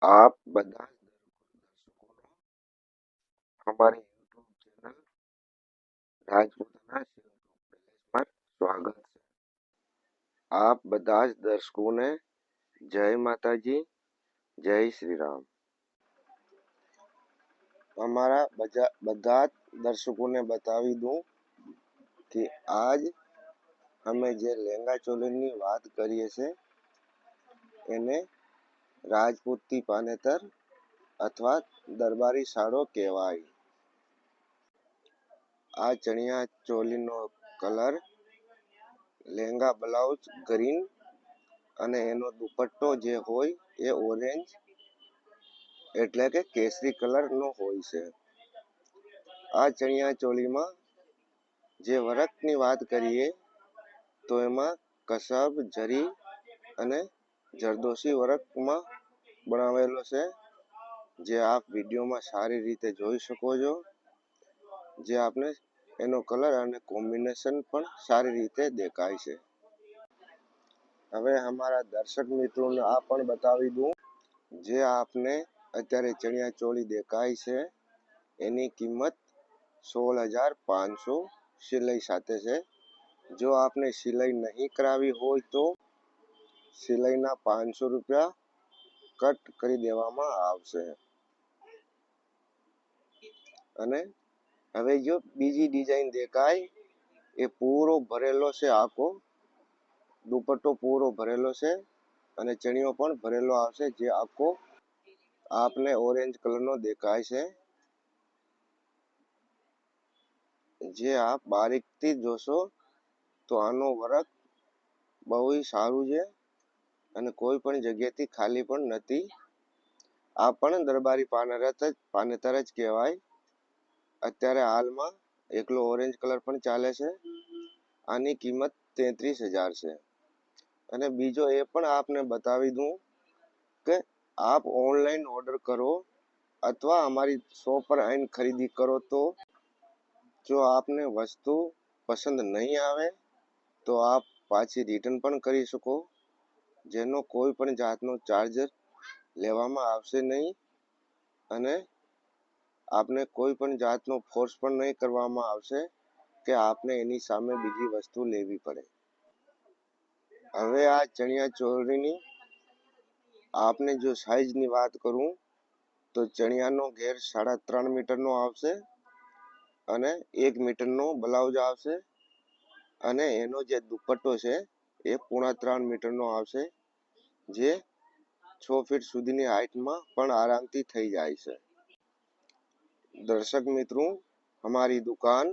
आप બધા જ દર્શકોનું અમારી યુટ્યુબ ચેનલ રાજપૂતાના શિવમાં સ્વાગત છે. આપ બધા જ દર્શકોને જય માતાજી, જય શ્રી રામ. અમારા બધા જ દર્શકોને બતાવી દઉં કે આજ અમે જે લહેંગા ચોલીની વાત કરીએ છીએ એને રાજપૂતી પાનેતર અથવા દરબારી સાડો કહેવાય. આ ચણિયા ચોલીનો કલર લહેંગા બ્લાઉઝ ગ્રીન અને એનો દુપટ્ટો જે હોય એ ઓરેન્જ એટલે કે કેસરી કલરનો હોય છે. આ ચણિયા ચોલીમાં જે વર્કની વાત કરીએ તો એમાં કસબ, જરી અને જરદોશી વર્કમાં બનાવેલો છે, જે આપ વિડીયોમાં સારી રીતે જોઈ શકો છો. જે આપને એનો કલર અને કોમ્બિનેશન પણ સારી રીતે દેખાય છે. હવે અમારા દર્શક મિત્રોને આ પણ બતાવી દઉં, જે આપને અત્યારે ચણિયા ચોળી દેખાય છે એની કિંમત 16,500 સિલાઈ સાથે છે. જો આપને સિલાઈ નહીં કરાવી હોય તો સિલાઈના 500 રૂપિયા કટ કરી દેવામાં આવશે. અને હવે જો બીજી ડિઝાઇન દેખાય એ પૂરો ભરેલો છે, આખો દુપટ્ટો પૂરો ભરેલો છે અને ચણિયો પણ ભરેલો આવશે, જે આખો આપને ઓરેન્જ કલરનો દેખાય છે. જે આપ બારીકથી જોશો તો આનો વર્ક બહુ સારું છે અને કોઈ પણ જગ્યાથી ખાલી પણ નથી. આ પણ દરબારી પાનેતર જ કહેવાય. અત્યારે હાલમાં એકલો ઓરેન્જ કલર પણ ચાલે છે. આની કિંમત 33,000 છે. અને બીજો એ પણ આપને બતાવી દઉં કે આપ ઓનલાઈન ઓર્ડર કરો અથવા અમારી શોપ પર આવીને ખરીદી કરો તો જો આપને વસ્તુ પસંદ નહીં આવે તો આપ પાછી રિટર્ન પણ કરી શકો, જેનો કોઈ પણ જાતનો ચાર્જ લેવામાં આવશે નહીં અને આપને કોઈ પણ જાતનો ફોર્સ પણ નહીં કરવામાં આવશે કે આપને એની સામે બીજી વસ્તુ લેવી પડે. હવે આ ચણિયા ચોળીની આપને જો સાઈઝની વાત કરું તો ચણિયાનો ઘેર 3.5 મીટરનો આવશે અને 1 મીટરનો બ્લાઉઝ આવશે અને એનો જે દુપટ્ટો છે એ 3.5 મીટરનો આવશે, જે 6 ફીટ સુધીની હાઈટમાં પણ આરામથી થઈ જાય છે. દર્શક મિત્રો, અમારી દુકાન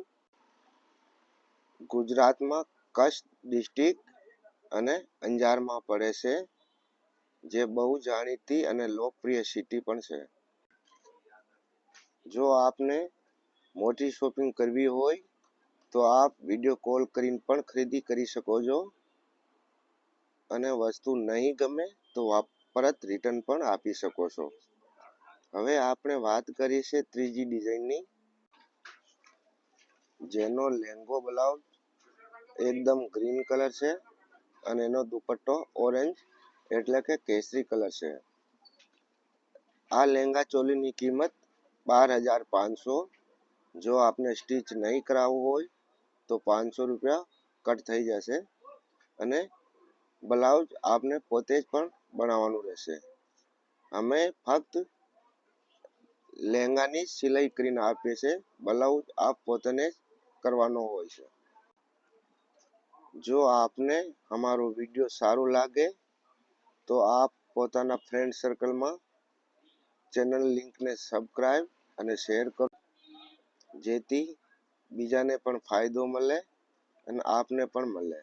ગુજરાતમાં કચ્છ ડિસ્ટ્રિક્ટ અને અંજારમાં પડે છે, જે બહુ જાણીતી અને લોકપ્રિય સિટી પણ છે. જો આપને મોટી શોપિંગ કરવી હોય તો આપ વિડીયો કોલ કરીને પણ ખરીદી કરી શકો છો અને વસ્તુ નહીં ગમે તો પરત રિટર્ન પણ આપી શકો છો. હવે આપણે વાત કરીએ છીએ ત્રીજી ડિઝાઇનની, જેનો લેંગો બ્લાઉઝ એકદમ ગ્રીન કલર છે અને એનો દુપટ્ટો ઓરેન્જ એટલે કે કેસરી કલર છે. આ લહેંગા ચોલીની કિંમત 12,500. જો આપને સ્ટીચ નહીં કરાવવું હોય તો 500 રૂપિયા કટ થઈ જશે અને બ્લાઉઝ આપને પોતે જ પણ બનાવવાનું રહેશે. અમે ફક્ત લહેંગાની સિલાઈ કરીને આપીએ છીએ, બ્લાઉઝ આપ પોતાને જ કરવાનો હોય છે. જો આપને અમારો વિડીયો સારું લાગે તો આપ પોતાના ફ્રેન્ડ સર્કલમાં ચેનલ લિંકને સબસ્ક્રાઈબ અને શેર કરો, જેથી બીજાને પણ ફાયદો મળે અને આપને પણ મળે.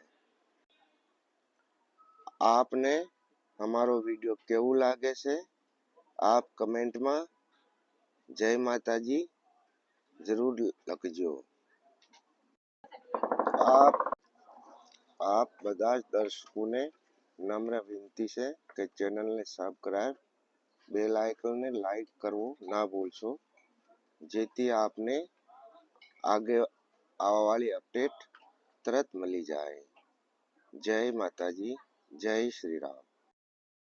આપને અમારો વિડીયો કેવું લાગે છે આપ કમેન્ટમાં જય માતાજી જરૂર લખજો. આપ બધા જ દર્શકોને નમ્ર વિનંતી છે કે ચેનલને સબસ્ક્રાઈબ, બેલ આઇકનને લાઈક કરવું ના ભૂલશો, જેથી આપને આગે આવવાવાળી અપડેટ તરત મળી જાય. જય માતાજી, જય શ્રી રામ.